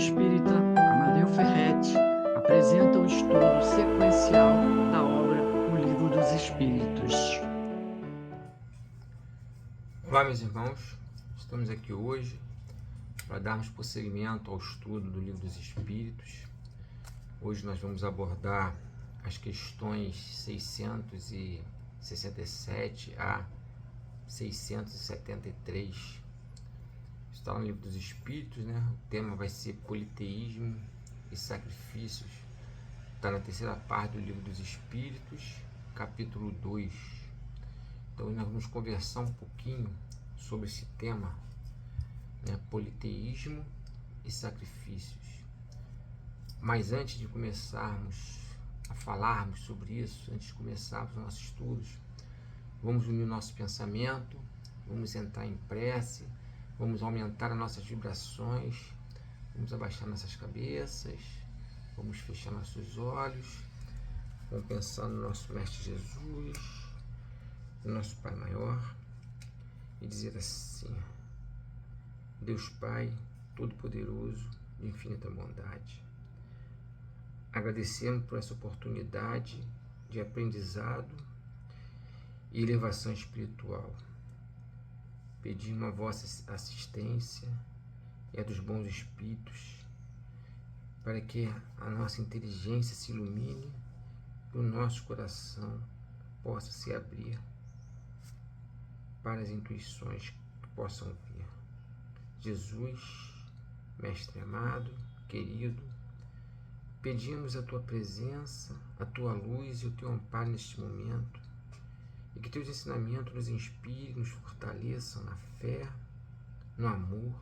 espírita Amadeu Ferretti apresenta o estudo sequencial da obra O Livro dos Espíritos. Olá, meus irmãos, estamos aqui hoje para darmos prosseguimento ao estudo do Livro dos Espíritos. Hoje nós vamos abordar as questões 667 a 673. Está no Livro dos Espíritos, né? O tema vai ser politeísmo e sacrifícios. Está na terceira parte do Livro dos Espíritos, capítulo 2. Então nós vamos conversar um pouquinho sobre esse tema, né? Politeísmo e sacrifícios. Mas antes de começarmos a falarmos sobre isso, antes de começarmos os nossos estudos, vamos unir o nosso pensamento, vamos entrar em prece, vamos aumentar as nossas vibrações, vamos abaixar nossas cabeças, vamos fechar nossos olhos, vamos pensar no nosso Mestre Jesus, no nosso Pai Maior, e dizer assim: Deus Pai Todo-Poderoso, de infinita bondade, agradecemos por essa oportunidade de aprendizado e elevação espiritual. Pedimos a vossa assistência e a dos bons espíritos para que a nossa inteligência se ilumine e o nosso coração possa se abrir para as intuições que possam vir. Jesus, Mestre amado, querido, pedimos a Tua presença, a Tua luz e o Teu amparo neste momento, e que Teus ensinamentos nos inspirem, nos fortaleçam na fé, no amor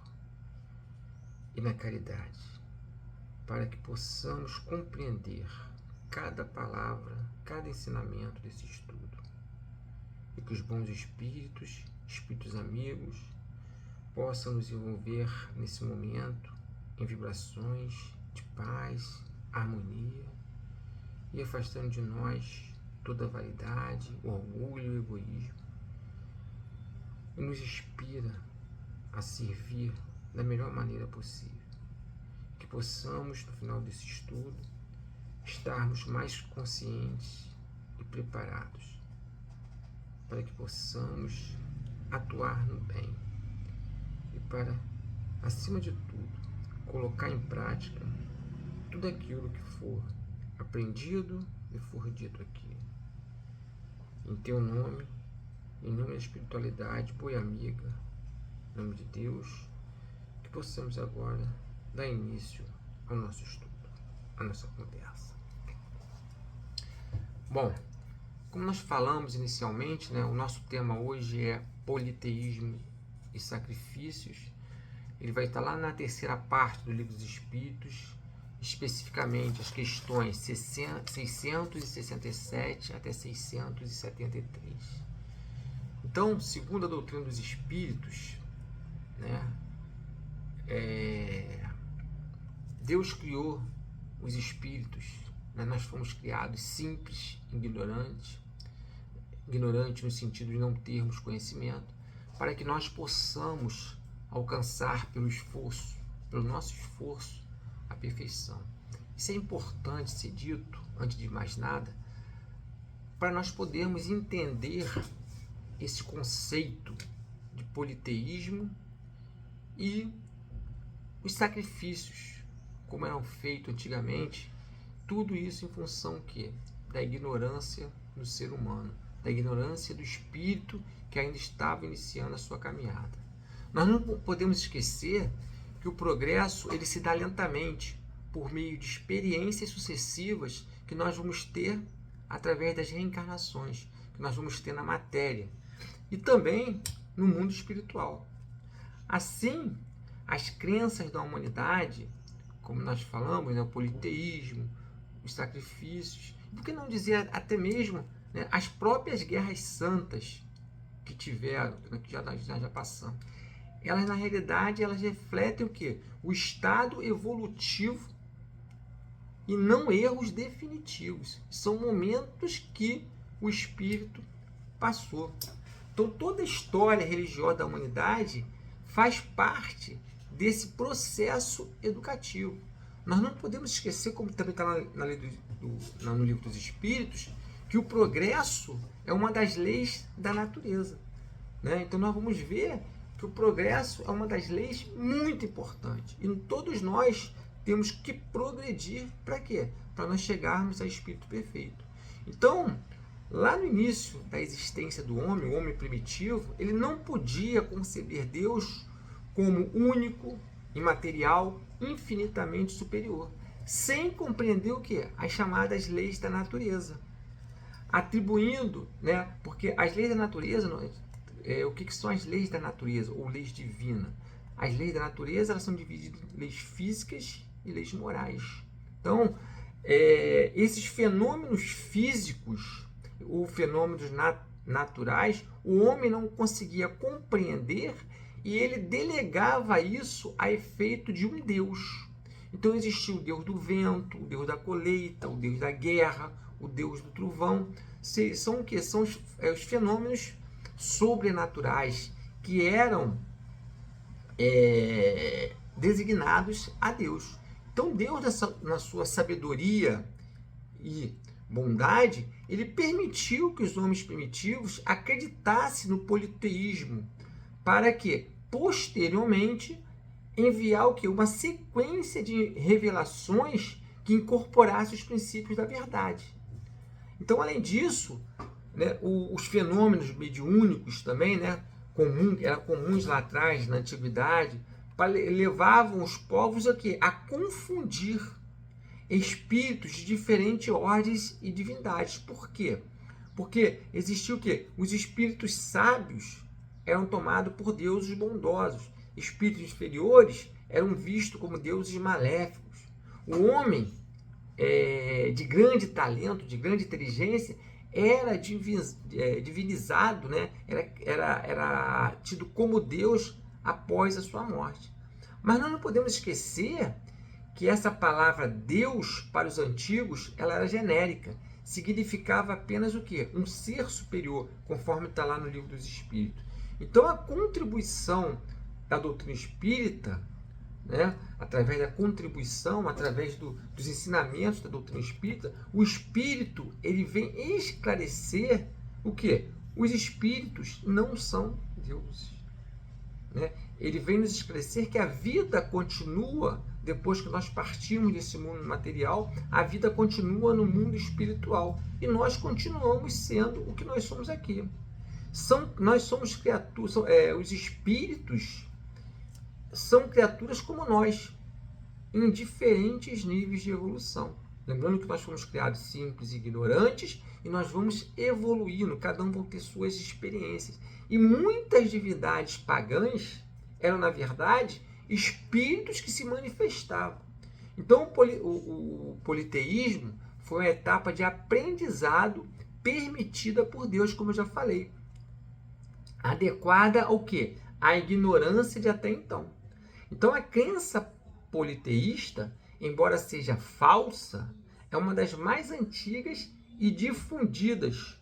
e na caridade, para que possamos compreender cada palavra, cada ensinamento desse estudo, e que os bons espíritos, espíritos amigos, possam nos envolver nesse momento em vibrações de paz, harmonia, e afastando de nós toda a vaidade, o orgulho e o egoísmo, e nos inspira a servir da melhor maneira possível. Que possamos, no final desse estudo, estarmos mais conscientes e preparados para que possamos atuar no bem e para, acima de tudo, colocar em prática tudo aquilo que for aprendido e for dito aqui. Em Teu nome, em nome da espiritualidade boa e amiga, em nome de Deus, que possamos agora dar início ao nosso estudo, à nossa conversa. Bom, como nós falamos inicialmente, né, o nosso tema hoje é politeísmo e sacrifícios. Ele vai estar lá na terceira parte do Livro dos Espíritos, especificamente as questões 667 até 673. Então, segundo a doutrina dos Espíritos, né, Deus criou os espíritos, né, nós fomos criados simples, ignorantes no sentido de não termos conhecimento, para que nós possamos alcançar pelo nosso esforço, a perfeição. Isso é importante ser dito, antes de mais nada, para nós podermos entender esse conceito de politeísmo e os sacrifícios, como eram feitos antigamente, tudo isso em função da ignorância do ser humano, da ignorância do espírito que ainda estava iniciando a sua caminhada. Nós não podemos esquecer que o progresso ele se dá lentamente, por meio de experiências sucessivas que nós vamos ter através das reencarnações, que nós vamos ter na matéria, e também no mundo espiritual. Assim, as crenças da humanidade, como nós falamos, né, o politeísmo, os sacrifícios, por que não dizer até mesmo, né, as próprias guerras santas que tiveram, que já passamos, elas na realidade elas refletem o quê? O estado evolutivo e não erros definitivos. São momentos que o espírito passou. Então toda a história religiosa da humanidade faz parte desse processo educativo. Nós não podemos esquecer, como também está no Livro dos Espíritos, que o progresso é uma das leis da natureza, né? Então nós vamos ver que o progresso é uma das leis muito importantes. E todos nós temos que progredir para quê? Para nós chegarmos ao espírito perfeito. Então, lá no início da existência do homem, o homem primitivo, ele não podia conceber Deus como único, imaterial, infinitamente superior, sem compreender o quê? As chamadas leis da natureza. Atribuindo, né? Porque as leis da natureza, o que são as leis da natureza, ou leis divinas? As leis da natureza, elas são divididas em leis físicas e leis morais. Então, esses fenômenos físicos, ou fenômenos naturais, o homem não conseguia compreender e ele delegava isso a efeito de um Deus. Então existia o Deus do vento, o Deus da colheita, o Deus da guerra, o Deus do trovão. São o quê? São os fenômenos sobrenaturais que eram designados a Deus. Então Deus, na sua sabedoria e bondade, ele permitiu que os homens primitivos acreditassem no politeísmo, para que, posteriormente, enviar o quê? Uma sequência de revelações que incorporasse os princípios da verdade. Então, além disso, né, os fenômenos mediúnicos também, né, eram comuns lá atrás, na antiguidade, levavam os povos a quê? A confundir espíritos de diferentes ordens e divindades. Por quê? Porque existia o quê? Os espíritos sábios eram tomados por deuses bondosos. Espíritos inferiores eram vistos como deuses maléficos. O homem de grande talento, de grande inteligência, era divinizado, né? Era tido como Deus após a sua morte. Mas nós não podemos esquecer que essa palavra Deus, para os antigos, ela era genérica. Significava apenas o quê? Um ser superior, conforme está lá no Livro dos Espíritos. Então, a contribuição da doutrina espírita, né, através da contribuição, através dos ensinamentos da doutrina espírita, o espírito ele vem esclarecer o quê? Os espíritos não são deuses, né? Ele vem nos esclarecer que a vida continua depois que nós partimos desse mundo material, a vida continua no mundo espiritual e nós continuamos sendo o que nós somos aqui. Nós somos criaturas, os espíritos são criaturas como nós, em diferentes níveis de evolução. Lembrando que nós fomos criados simples e ignorantes e nós vamos evoluindo, cada um vai ter suas experiências. E muitas divindades pagãs eram, na verdade, espíritos que se manifestavam. Então, o politeísmo foi uma etapa de aprendizado permitida por Deus, como eu já falei. Adequada ao quê? À ignorância de até então. Então, a crença politeísta, embora seja falsa, é uma das mais antigas e difundidas.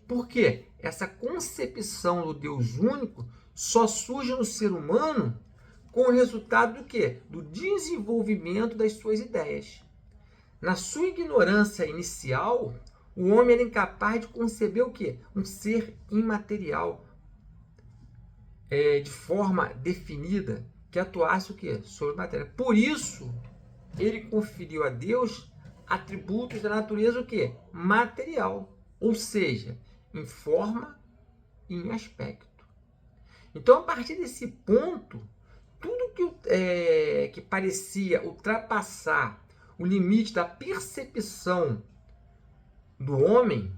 Por quê? Essa concepção do Deus único só surge no ser humano com o resultado do quê? Do desenvolvimento das suas ideias. Na sua ignorância inicial, o homem era incapaz de conceber o quê? Um ser imaterial, de forma definida, que atuasse o quê? Sobre a matéria. Por isso, ele conferiu a Deus atributos da natureza o quê? Material, ou seja, em forma e em aspecto. Então, a partir desse ponto, tudo que parecia ultrapassar o limite da percepção do homem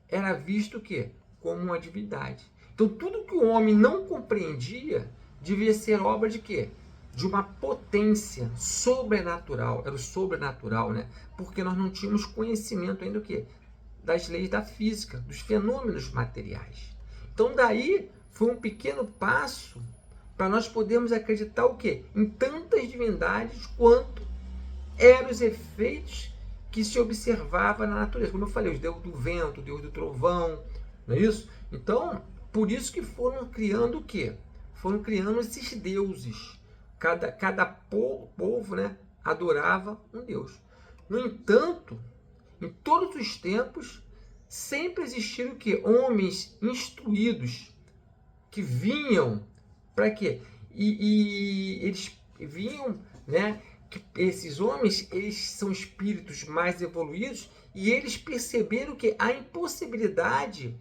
era visto o quê? Como uma divindade. Então, tudo que o homem não compreendia devia ser obra de quê? De uma potência sobrenatural. Era o sobrenatural, né? Porque nós não tínhamos conhecimento ainda do quê? Das leis da física, dos fenômenos materiais. Então, daí foi um pequeno passo para nós podermos acreditar o quê? Em tantas divindades quanto eram os efeitos que se observava na natureza. Como eu falei, os deuses do vento, o deus do trovão, não é isso? Então, por isso que foram criando o quê? Foram criando esses deuses. Cada povo, né, adorava um Deus. No entanto, em todos os tempos, sempre existiram o quê? Homens instruídos que vinham para quê? E eles vinham, né? Que esses homens, eles são espíritos mais evoluídos e eles perceberam que a impossibilidade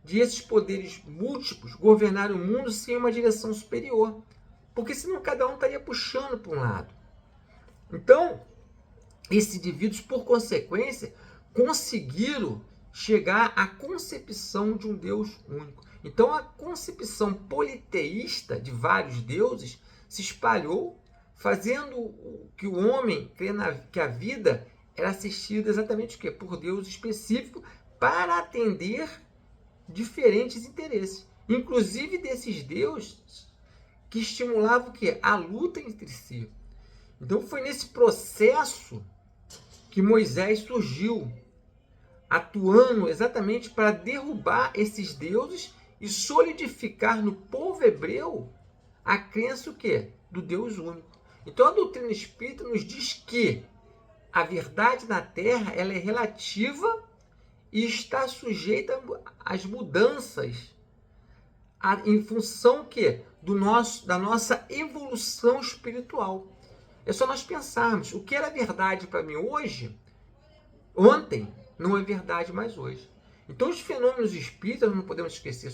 de esses poderes múltiplos governar o mundo sem uma direção superior. Porque senão cada um estaria puxando para um lado. Então, esses indivíduos, por consequência, conseguiram chegar à concepção de um Deus único. Então, a concepção politeísta de vários deuses se espalhou, fazendo que o homem crer que a vida era assistida exatamente o quê? Por Deus específico para atender diferentes interesses. Inclusive desses deuses que estimulavam o quê? A luta entre si. Então foi nesse processo que Moisés surgiu, atuando exatamente para derrubar esses deuses e solidificar no povo hebreu a crença o quê? Do Deus único. Então a doutrina espírita nos diz que a verdade na Terra ela é relativa e está sujeita às mudanças em função que da nossa evolução espiritual. É só nós pensarmos, o que era verdade para mim ontem, não é verdade mais hoje. Então os fenômenos espíritas, não podemos esquecer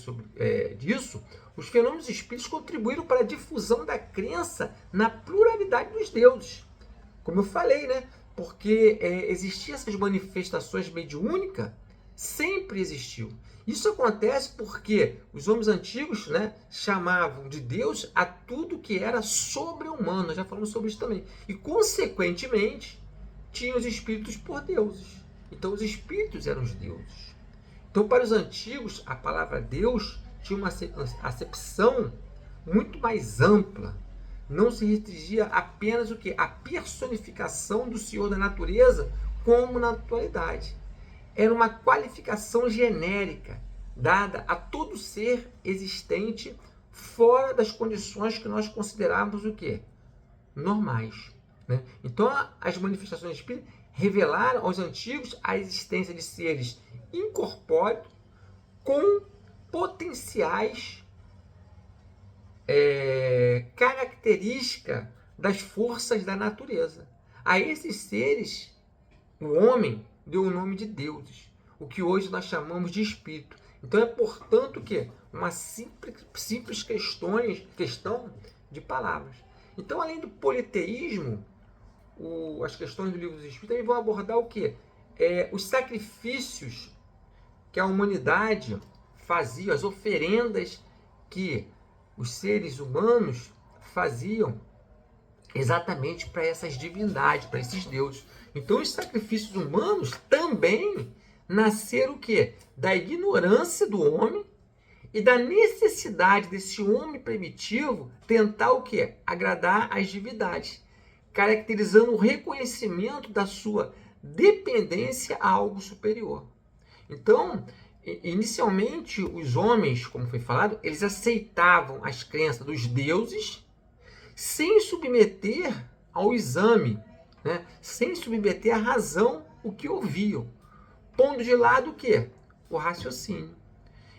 disso, os fenômenos espíritas contribuíram para a difusão da crença na pluralidade dos deuses. Como eu falei, né? Porque existiam essas manifestações mediúnicas, sempre existiu. Isso acontece porque os homens antigos, né, chamavam de Deus a tudo que era sobre-humano. Nós já falamos sobre isso também. E, consequentemente, tinham os espíritos por deuses. Então, os espíritos eram os deuses. Então, para os antigos, a palavra Deus tinha uma acepção muito mais ampla. Não se restringia apenas o quê? A personificação do Senhor da natureza como na atualidade. Era uma qualificação genérica dada a todo ser existente fora das condições que nós consideramos o quê? Normais. Né? Então, as manifestações espíritas revelaram aos antigos a existência de seres incorpóreos com potenciais características das forças da natureza. A esses seres, o homem deu o nome de deuses, o que hoje nós chamamos de espírito. Então é, portanto, que uma simples questão de palavras. Então, além do politeísmo, as questões do Livro dos Espíritos vão abordar o quê? Os sacrifícios que a humanidade fazia, as oferendas que os seres humanos faziam exatamente para essas divindades, para esses deuses. Então, os sacrifícios humanos também nasceram o quê? Da ignorância do homem e da necessidade desse homem primitivo tentar o quê? Agradar às divindades, caracterizando o reconhecimento da sua dependência a algo superior. Então, inicialmente, os homens, como foi falado, eles aceitavam as crenças dos deuses sem submeter ao exame, né? Sem submeter à razão o que ouviam, pondo de lado o quê? O raciocínio.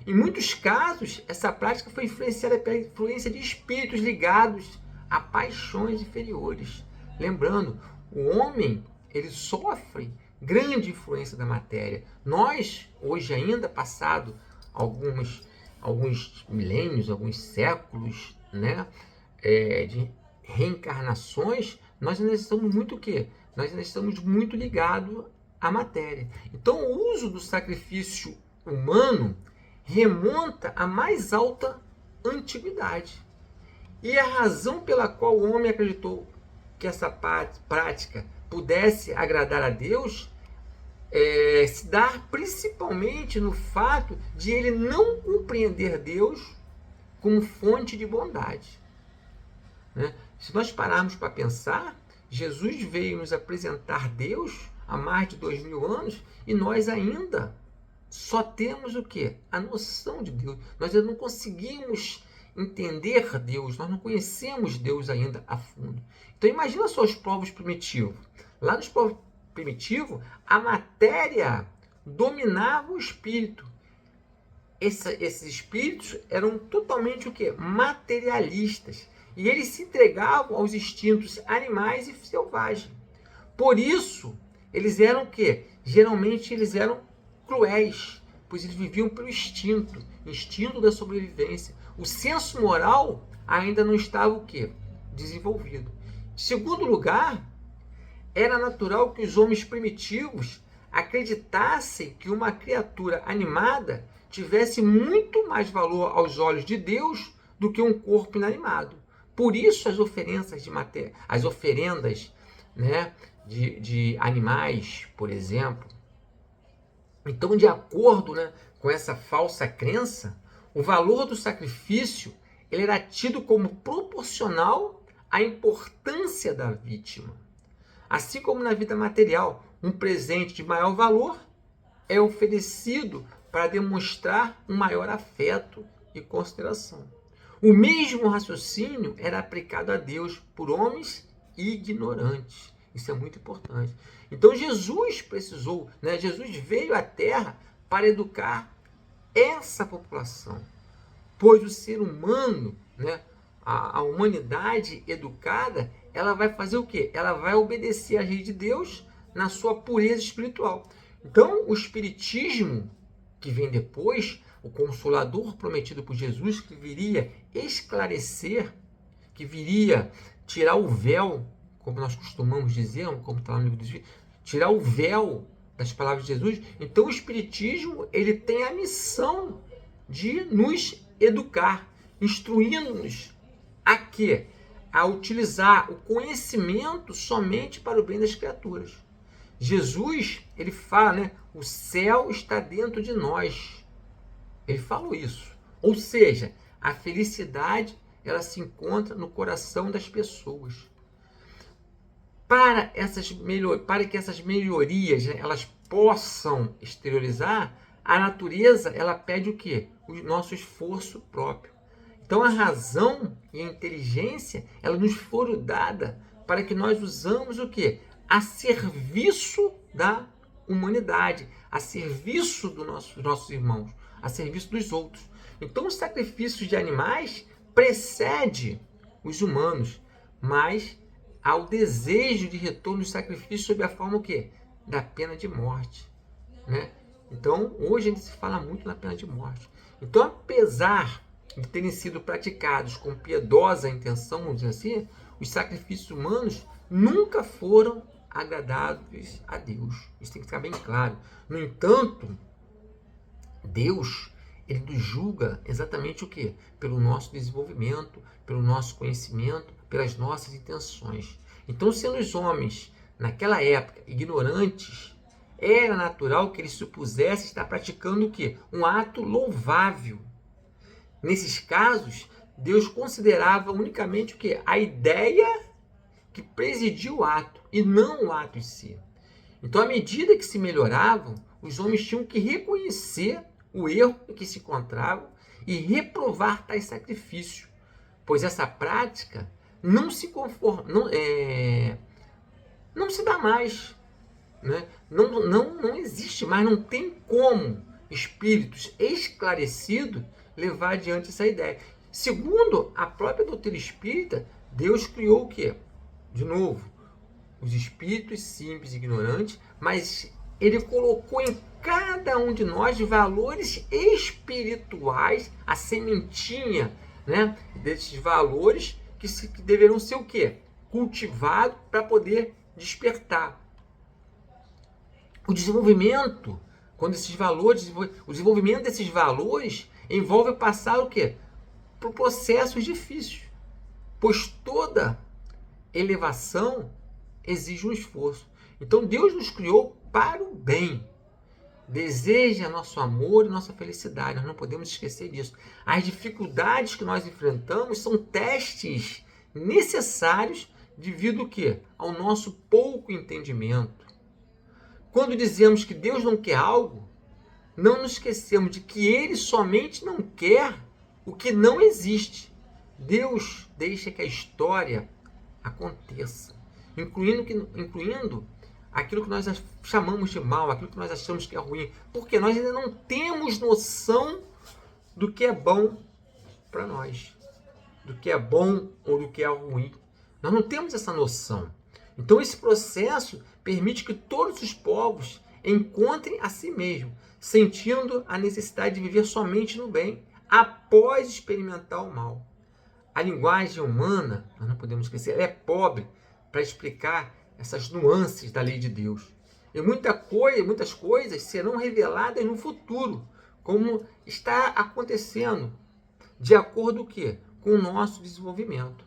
Em muitos casos, essa prática foi influenciada pela influência de espíritos ligados a paixões inferiores. Lembrando, o homem ele sofre grande influência da matéria. Nós, hoje ainda, passado alguns milênios, alguns séculos, né, de reencarnações, nós ainda estamos muito o quê? Nós ainda estamos muito ligados à matéria. Então, o uso do sacrifício humano remonta à mais alta antiguidade. E a razão pela qual o homem acreditou que essa prática pudesse agradar a Deus se dá principalmente no fato de ele não compreender Deus como fonte de bondade. Né? Se nós pararmos para pensar, Jesus veio nos apresentar Deus há mais de 2000 anos e nós ainda só temos o quê? A noção de Deus. Nós ainda não conseguimos entender Deus, nós não conhecemos Deus ainda a fundo. Então imagina só os povos primitivos. Lá nos povos primitivos, a matéria dominava o espírito. Esses espíritos eram totalmente o quê? Materialistas. E eles se entregavam aos instintos animais e selvagens. Por isso, eles eram o quê? Geralmente eles eram cruéis, pois eles viviam pelo instinto da sobrevivência. O senso moral ainda não estava o quê? Desenvolvido. Em segundo lugar, era natural que os homens primitivos acreditassem que uma criatura animada tivesse muito mais valor aos olhos de Deus do que um corpo inanimado. Por isso as oferendas, né, de animais, por exemplo. Então, de acordo, né, com essa falsa crença, o valor do sacrifício ele era tido como proporcional à importância da vítima. Assim como na vida material, um presente de maior valor é oferecido para demonstrar um maior afeto e consideração. O mesmo raciocínio era aplicado a Deus por homens ignorantes. Isso é muito importante. Então Jesus precisou, né? Jesus veio à Terra para educar essa população. Pois o ser humano, né? A humanidade educada, ela vai fazer o quê? Ela vai obedecer à lei de Deus na sua pureza espiritual. Então, o Espiritismo, que vem depois, o Consolador prometido por Jesus, que viria esclarecer, que viria tirar o véu, como nós costumamos dizer, como está no livro dos Espíritos, tirar o véu das palavras de Jesus. Então, o Espiritismo ele tem a missão de nos educar, instruindo-nos a quê? A utilizar o conhecimento somente para o bem das criaturas. Jesus, ele fala, né? O céu está dentro de nós. Ele falou isso. Ou seja, a felicidade, ela se encontra no coração das pessoas. Para que essas melhorias, né, elas possam exteriorizar, a natureza, ela pede o quê? O nosso esforço próprio. Então, a razão e a inteligência, elas nos foram dadas para que nós usamos o quê? A serviço da humanidade, a serviço dos nossos irmãos, a serviço dos outros. Então, os sacrifícios de animais precede os humanos, mas há o desejo de retorno dos sacrifícios sob a forma o quê? Da pena de morte, né? Então, hoje a gente se fala muito na pena de morte. Então, apesar de terem sido praticados com piedosa intenção, vamos dizer assim, os sacrifícios humanos nunca foram agradáveis a Deus. Isso tem que ficar bem claro. No entanto, Deus, ele nos julga exatamente o quê? Pelo nosso desenvolvimento, pelo nosso conhecimento, pelas nossas intenções. Então, sendo os homens, naquela época, ignorantes, era natural que eles supusessem estar praticando o quê? Um ato louvável. Nesses casos, Deus considerava unicamente o quê? A ideia que presidia o ato, e não o ato em si. Então, à medida que se melhoravam, os homens tinham que reconhecer o erro em que se encontravam e reprovar tais sacrifícios, pois essa prática não se dá mais, né? Não existe mais, não tem como espíritos esclarecidos levar adiante essa ideia. Segundo a própria doutrina espírita, Deus criou o quê? De novo, os espíritos simples e ignorantes, mas ele colocou em cada um de nós valores espirituais, a sementinha, né, desses valores que deverão ser o quê? Cultivados para poder despertar. O desenvolvimento, o desenvolvimento desses valores envolve passar o quê? Por processos difíceis, pois toda elevação exige um esforço. Então Deus nos criou para o bem. Deseja nosso amor e nossa felicidade. Nós não podemos esquecer disso. As dificuldades que nós enfrentamos são testes necessários devido ao quê? Ao nosso pouco entendimento. Quando dizemos que Deus não quer algo, não nos esquecemos de que Ele somente não quer o que não existe. Deus deixa que a história aconteça, incluindo aquilo que nós chamamos de mal, aquilo que nós achamos que é ruim, porque nós ainda não temos noção do que é bom para nós, do que é bom ou do que é ruim. Nós não temos essa noção. Então esse processo permite que todos os povos encontrem a si mesmos, sentindo a necessidade de viver somente no bem, após experimentar o mal. A linguagem humana, nós não podemos esquecer, ela é pobre para explicar essas nuances da lei de Deus. E muitas coisas serão reveladas no futuro, como está acontecendo, de acordo com o quê? Com o nosso desenvolvimento.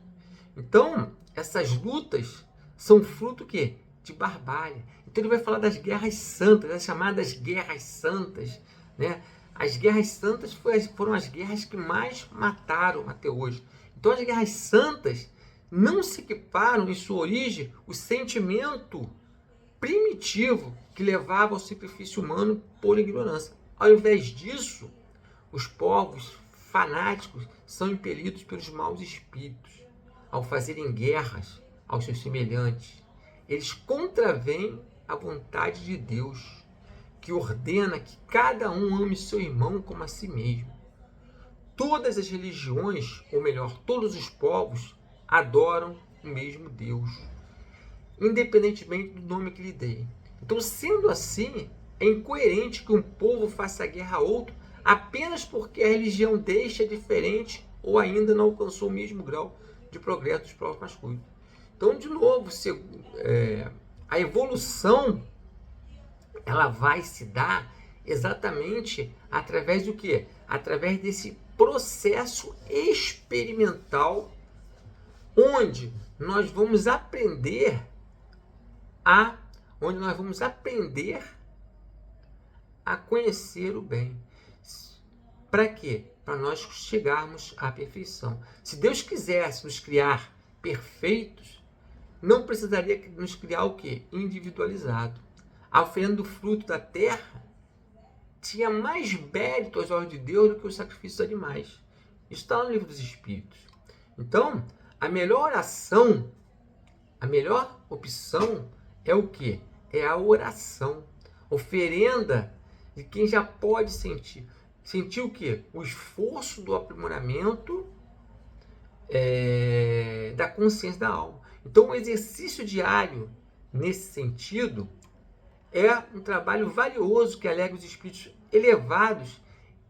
Então, essas lutas são fruto o quê? De barbárie. Então ele vai falar das guerras santas, as chamadas guerras santas, né? As guerras santas foram as guerras que mais mataram até hoje. Então as guerras santas não se equiparam em sua origem o sentimento primitivo que levava ao sacrifício humano por ignorância. Ao invés disso, os povos fanáticos são impelidos pelos maus espíritos ao fazerem guerras aos seus semelhantes. Eles contravêm a vontade de Deus, que ordena que cada um ame seu irmão como a si mesmo. Todas as religiões, ou melhor, todos os povos, adoram o mesmo Deus, independentemente do nome que lhe dê. Então, sendo assim, é incoerente que um povo faça guerra a outro apenas porque a religião deixa diferente ou ainda não alcançou o mesmo grau de progresso dos povos masculinos. Então, de novo, a evolução ela vai se dar exatamente através do quê? Através desse processo experimental, onde nós vamos aprender a conhecer o bem. Para quê? Para nós chegarmos à perfeição. Se Deus quisesse nos criar perfeitos, não precisaria nos criar o quê? Individualizado. A oferenda do fruto da terra tinha mais mérito aos olhos de Deus do que os sacrifícios animais. Isso está no livro dos Espíritos. Então, a melhor ação, a melhor opção é o quê? É a oração. Oferenda de quem já pode sentir. Sentir o quê? O esforço do aprimoramento da consciência da alma. Então, o exercício diário, nesse sentido, é um trabalho valioso que alega os espíritos elevados,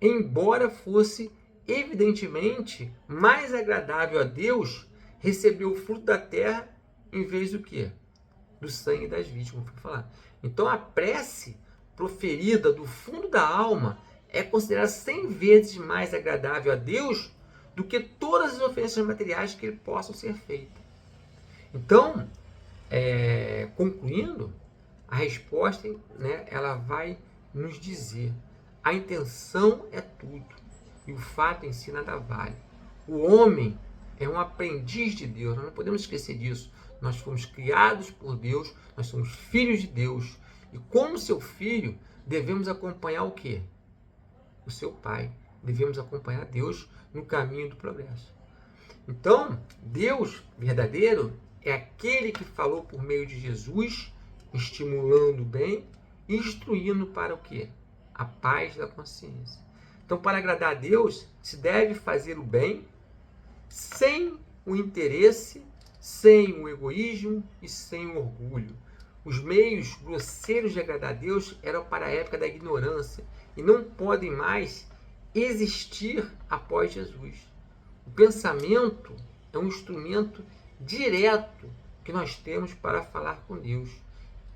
embora fosse evidentemente mais agradável a Deus receber o fruto da terra em vez do quê? Do sangue das vítimas, como foi falar. Então a prece proferida do fundo da alma é considerada 100 vezes mais agradável a Deus do que todas as ofensas materiais que possam ser feitas. Então, concluindo, a resposta, né, ela vai nos dizer: a intenção é tudo e o fato em si nada vale. O homem é um aprendiz de Deus, nós não podemos esquecer disso. Nós fomos criados por Deus, nós somos filhos de Deus e como seu filho devemos acompanhar o quê? O seu pai. Devemos acompanhar Deus no caminho do progresso. Então, Deus verdadeiro é aquele que falou por meio de Jesus, estimulando o bem e instruindo para o quê? A paz da consciência. Então, para agradar a Deus, se deve fazer o bem sem o interesse, sem o egoísmo e sem o orgulho. Os meios grosseiros de agradar a Deus eram para a época da ignorância e não podem mais existir após Jesus. O pensamento é um instrumento direto que nós temos para falar com Deus.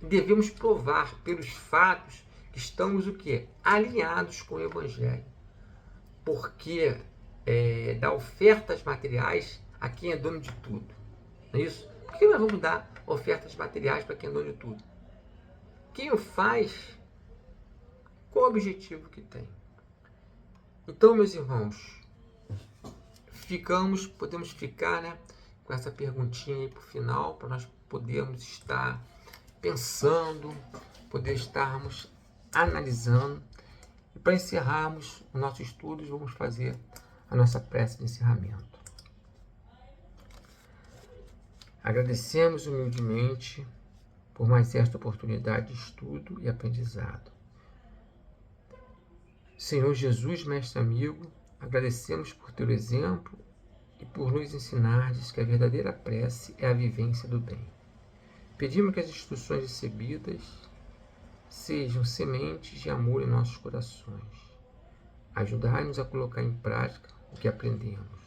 E devemos provar pelos fatos que estamos o quê? Alinhados com o Evangelho. Porque dá ofertas materiais a quem é dono de tudo. Não é isso? Por que nós vamos dar ofertas materiais para quem é dono de tudo? Quem o faz, qual o objetivo que tem? Então, meus irmãos, podemos ficar, né, com essa perguntinha aí para o final, para nós podermos estar pensando, poder estarmos analisando. E para encerrarmos os nossos estudos, vamos fazer a nossa prece de encerramento. Agradecemos humildemente por mais esta oportunidade de estudo e aprendizado. Senhor Jesus, Mestre amigo, agradecemos por teu exemplo e por nos ensinares que a verdadeira prece é a vivência do bem. Pedimos que as instruções recebidas sejam sementes de amor em nossos corações. Ajudai-nos a colocar em prática o que aprendemos.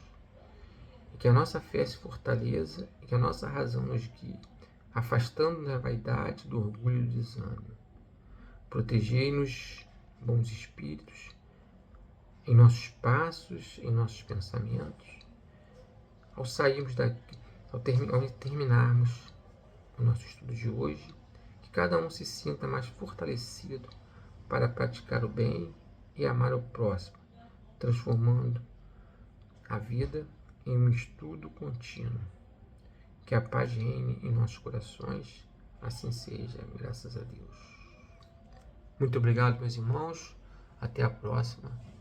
E que a nossa fé se fortaleça e que a nossa razão nos guie, afastando-nos da vaidade, do orgulho e do desânimo. Protegei-nos, bons espíritos, em nossos passos, em nossos pensamentos. Ao sairmos daqui, ao terminarmos o nosso estudo de hoje, que cada um se sinta mais fortalecido para praticar o bem e amar o próximo, transformando a vida em um estudo contínuo. Que a paz reine em nossos corações, assim seja, graças a Deus. Muito obrigado, meus irmãos. Até a próxima.